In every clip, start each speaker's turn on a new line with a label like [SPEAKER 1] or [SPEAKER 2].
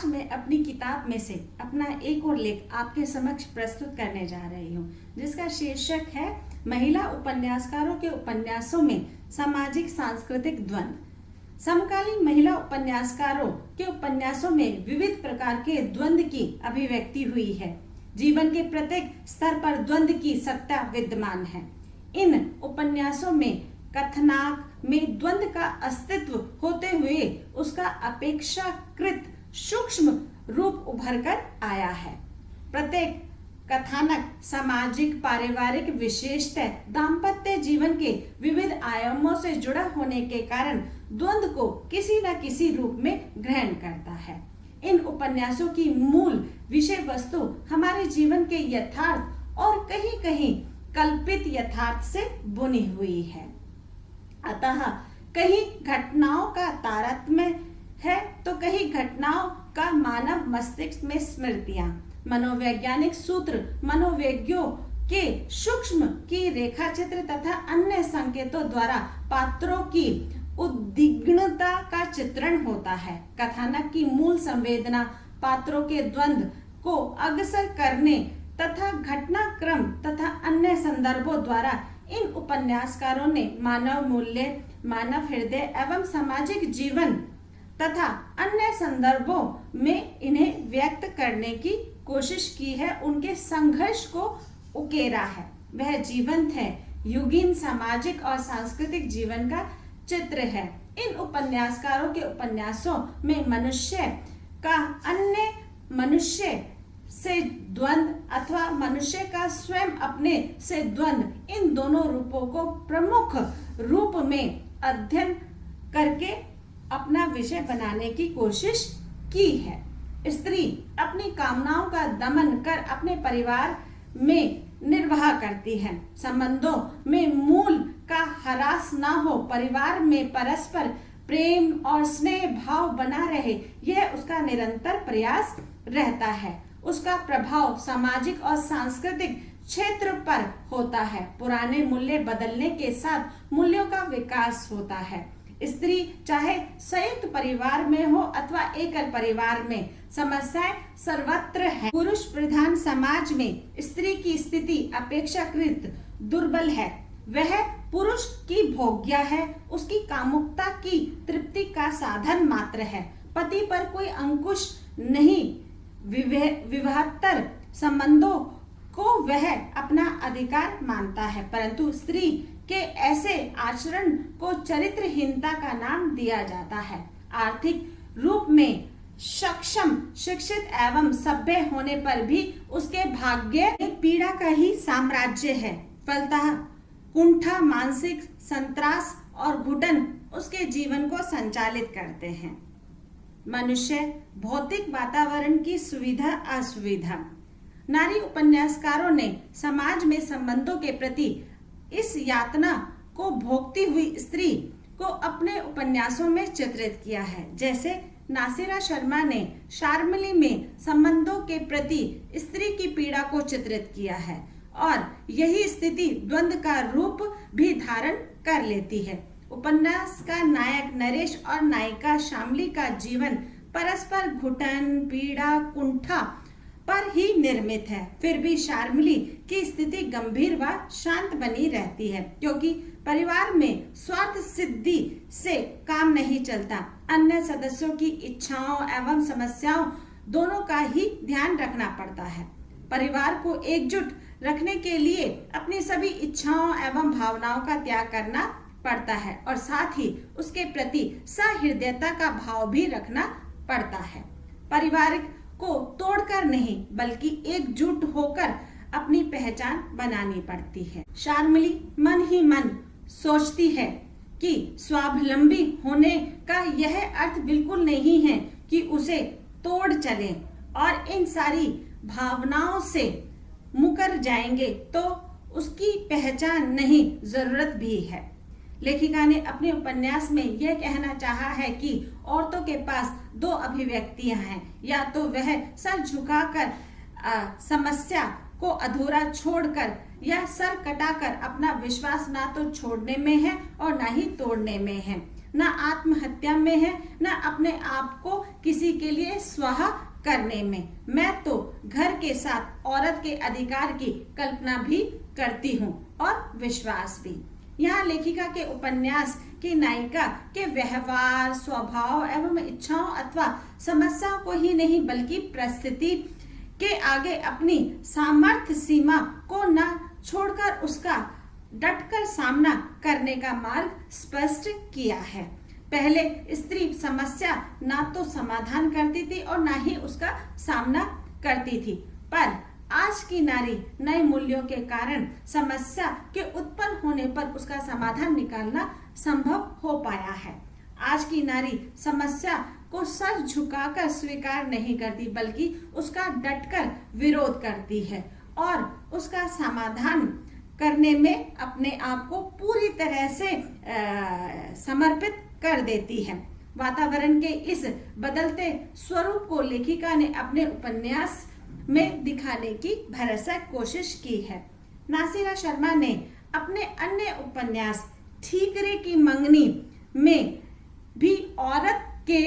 [SPEAKER 1] आज मैं अपनी किताब में से अपना एक और लेख आपके समक्ष प्रस्तुत करने जा रही हूँ, जिसका शीर्षक है महिला उपन्यासकारों के उपन्यासों में सामाजिक सांस्कृतिक द्वंद्व। समकालीन महिला उपन्यासकारों के उपन्यासों में विविध प्रकार के द्वंद्व की अभिव्यक्ति हुई है। जीवन के प्रत्येक स्तर पर द्वंद्व की सत्ता विद्यमान है। इन उपन्यासों में कथनाक में द्वंद्व का अस्तित्व होते हुए उसका अपेक्षाकृत सूक्ष्म रूप उभर कर आया है। प्रत्येक कथानक सामाजिक पारिवारिक विशेषता दाम्पत्य जीवन के विविध आयामों से जुड़ा होने के कारण द्वंद्व को किसी न किसी रूप में ग्रहण करता है। इन उपन्यासों की मूल विषय वस्तु हमारे जीवन के यथार्थ और कहीं कहीं कल्पित यथार्थ से बुनी हुई है। अतः कहीं घटनाओं का तारतम्य है तो कहीं घटनाओं का मानव मस्तिष्क में स्मृतियां, मनोवैज्ञानिक सूत्र, मनोवैज्ञों के सूक्ष्म की रेखाचित्र तथा अन्य संकेतों द्वारा पात्रों की उद्विग्नता का चित्रण होता है। कथानक की मूल संवेदना पात्रों के द्वंद्व को अग्रसर करने तथा घटनाक्रम तथा अन्य संदर्भों द्वारा इन उपन्यासकारों ने मानव मूल्य, मानव हृदय एवं सामाजिक जीवन तथा अन्य संदर्भों में इन्हें व्यक्त करने की कोशिश की है। उनके संघर्ष को उकेरा है। वह जीवंत है, युगीन सामाजिक और सांस्कृतिक जीवन का चित्र है। इन उपन्यासकारों के उपन्यासों में मनुष्य का अन्य मनुष्य से द्वंद्व अथवा मनुष्य का स्वयं अपने से द्वंद्व, इन दोनों रूपों को प्रमुख रूप में अध्ययन करके अपना विषय बनाने की कोशिश की है। स्त्री अपनी कामनाओं का दमन कर अपने परिवार में निर्वाह करती है। संबंधों में मूल का ह्रास न हो, परिवार में परस्पर प्रेम और स्नेह भाव बना रहे, यह उसका निरंतर प्रयास रहता है। उसका प्रभाव सामाजिक और सांस्कृतिक क्षेत्र पर होता है। पुराने मूल्य बदलने के साथ मूल्यों का विकास होता है। स्त्री चाहे संयुक्त परिवार में हो अथवा एकल परिवार में, समस्याएं सर्वत्र है। पुरुष प्रधान समाज में स्त्री की स्थिति अपेक्षाकृत दुर्बल है। वह पुरुष की भोग्या है, उसकी कामुकता की तृप्ति का साधन मात्र है। पति पर कोई अंकुश नहीं। विवाहेतर संबंधों को वह अपना अधिकार मानता है, परंतु स्त्री के ऐसे आचरण को चरित्रहीनता का नाम दिया जाता है। आर्थिक रूप में सक्षम, शिक्षित एवं सभ्य होने पर भी उसके भाग्य पीड़ा का ही साम्राज्य है। फलतः कुंठा, मानसिक संत्रास और घुटन उसके जीवन को संचालित करते हैं। मनुष्य भौतिक वातावरण की सुविधा असुविधा। नारी उपन्यासकारों ने समाज में संबंधों के प्रति इस यातना को भोगती हुई स्त्री को अपने उपन्यासों में चित्रित किया है। जैसे नासिरा शर्मा ने शार्मली में संबंधों के प्रति स्त्री की पीड़ा को चित्रित किया है और यही स्थिति द्वंद्व का रूप भी धारण कर लेती है। उपन्यास का नायक नरेश और नायिका शामली का जीवन परस्पर घुटन, पीड़ा, कुंठा पर ही निर्मित है। फिर भी शार्मली की स्थिति गंभीर व शांत बनी रहती है, क्योंकि परिवार में स्वार्थ सिद्धि से काम नहीं चलता। अन्य सदस्यों की इच्छाओं एवं समस्याओं दोनों का ही ध्यान रखना पड़ता है। परिवार को एकजुट रखने के लिए अपनी सभी इच्छाओं एवं भावनाओं का त्याग करना पड़ता है और साथ ही उसके प्रति सहृदयता का भाव भी रखना पड़ता है। परिवार को तोड़कर नहीं बल्कि एकजुट होकर अपनी पहचान बनानी पड़ती है। शार्मली मन ही मन सोचती है कि स्वावलंबी होने का यह अर्थ बिल्कुल नहीं है कि उसे तोड़ चले और इन सारी भावनाओं से मुकर जाएंगे तो उसकी पहचान नहीं, जरूरत भी है। लेखिका ने अपने उपन्यास में यह कहना चाहा है कि औरतों के पास दो अभिव्यक्तियां हैं, या तो वह सर झुकाकर समस्या को अधूरा छोड़कर या सर कटाकर अपना विश्वास ना तो छोड़ने में है और ना ही तोड़ने में है। ना आत्महत्या में है, ना अपने आप को किसी के लिए स्वाहा करने में। मैं तो घर के साथ औरत के अधिकार की कल्पना भी करती हूँ और विश्वास भी। यहाँ लेखिका के उपन्यास की नायिका के व्यवहार, स्वभाव एवं इच्छाओं अथवा समस्याओं को ही नहीं बल्कि परिस्थिति के आगे अपनी सामर्थ्य सीमा को न छोड़कर उसका डटकर सामना करने का मार्ग स्पष्ट किया है। पहले स्त्री समस्या ना तो समाधान करती थी और ना ही उसका सामना करती थी, पर आज की नारी नए मूल्यों के कारण समस्या के उत्पन्न होने पर उसका समाधान निकालना संभव हो पाया है। आज की नारी समस्या को सर झुकाकर स्वीकार नहीं करती बल्कि उसका डटकर विरोध करती है और उसका समाधान करने में अपने आप को पूरी तरह से समर्पित कर देती है। वातावरण के इस बदलते स्वरूप को लेखिका ने अपने उपन्यास में दिखाने की भरसक कोशिश की है। नासिरा शर्मा ने अपने अन्य उपन्यास ठीकरे की मंगनी में भी औरत के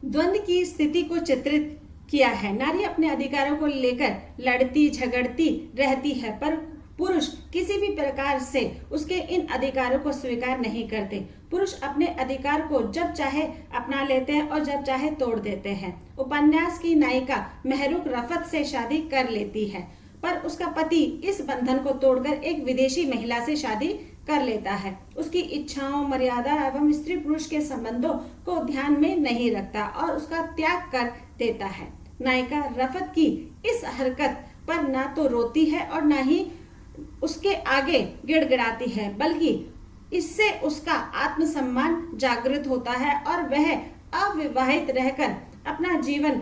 [SPEAKER 1] द्वंद्व की स्थिति को चित्रित किया है। नारी अपने अधिकारों को लेकर लड़ती झगड़ती रहती है, पर पुरुष किसी भी प्रकार से उसके इन अधिकारों को स्वीकार नहीं करते। पुरुष अपने अधिकार को जब चाहे अपना लेते हैं और जब चाहे तोड़ देते हैं। उपन्यास की नायिका महरूक रफत से शादी कर लेती है, पर उसका पति इस बंधन को तोड़कर एक विदेशी महिला से शादी कर लेता है। उसकी इच्छाओं, मर्यादा एवं स्त्री पुरुष के संबंधों को ध्यान में नहीं रखता और उसका त्याग कर देता है। नायिका रफत की इस हरकत पर ना तो रोती है और ना ही उसके आगे गिड़गिड़ाती है, बल्कि इससे उसका आत्मसम्मान जागृत होता है और वह अविवाहित रहकर अपना जीवन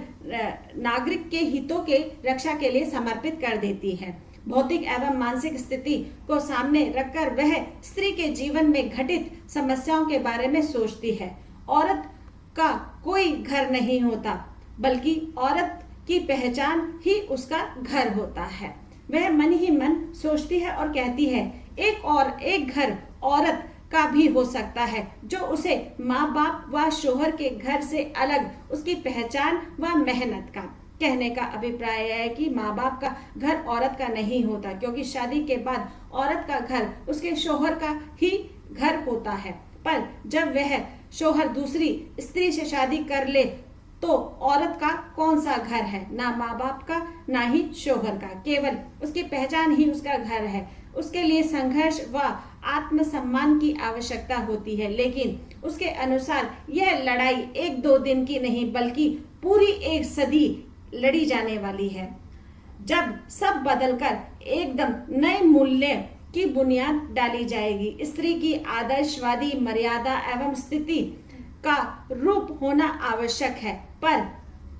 [SPEAKER 1] नागरिक के हितों के रक्षा के लिए समर्पित कर देती है। भौतिक एवं मानसिक स्थिति को सामने रखकर वह स्त्री के जीवन में घटित समस्याओं के बारे में सोचती है। औरत का कोई घर नहीं होता, बल्कि औरत की पहचान ही उसका घर होता है। वह मन ही मन सोचती है और कहती है, एक घर औरत का भी हो सकता है जो उसे माँ बाप व शोहर के घर से अलग उसकी पहचान व मेहनत का। कहने का अभिप्राय है कि माँ बाप का घर औरत का नहीं होता, क्योंकि शादी के बाद औरत का घर उसके शोहर का ही घर होता है। पर जब वह शोहर दूसरी स्त्री से शादी कर ले तो औरत का कौन सा घर है? ना माँ बाप का, ना ही शोहर का, केवल उसकी पहचान ही उसका घर है। उसके लिए संघर्ष व आत्मसम्मान की आवश्यकता होती है, लेकिन उसके अनुसार यह लड़ाई 1-2 दिन की नहीं बल्कि पूरी 1 सदी लड़ी जाने वाली है, जब सब बदलकर एकदम नए मूल्य की बुनियाद डाली जाएगी। स्त्री की आदर्शवादी मर्यादा एवं स्थिति का रूप होना आवश्यक है, पर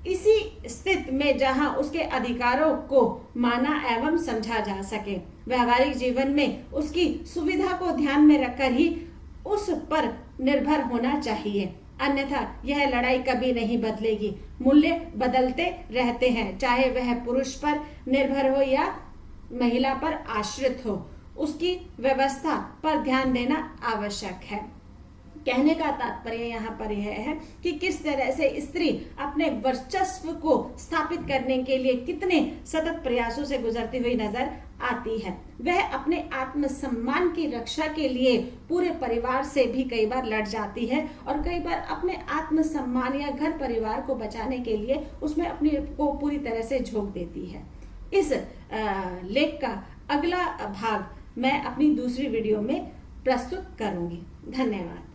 [SPEAKER 1] इसी स्थिति में जहां उसके अधिकारों को माना एवं समझा जा सके। व्यवहारिक जीवन में उसकी सुविधा को ध्यान में रखकर ही उस पर निर्भर होना चाहिए, अन्यथा यह लड़ाई कभी नहीं बदलेगी। मूल्य बदलते रहते हैं, चाहे वह पुरुष पर निर्भर हो या महिला पर आश्रित हो। उसकी व्यवस्था पर ध्यान देना आवश्यक है। कहने का तात्पर्य यहाँ पर यह है कि किस तरह से स्त्री अपने वर्चस्व को स्थापित करने के लिए कितने सतत प्रयासों से गुजरती हुई नजर आती है। वह अपने आत्मसम्मान की रक्षा के लिए पूरे परिवार से भी कई बार लड़ जाती है और कई बार अपने आत्मसम्मान या घर परिवार को बचाने के लिए उसमें अपने को पूरी तरह से झोंक देती है। इस लेख का अगला भाग मैं अपनी दूसरी वीडियो में प्रस्तुत करूंगी। धन्यवाद।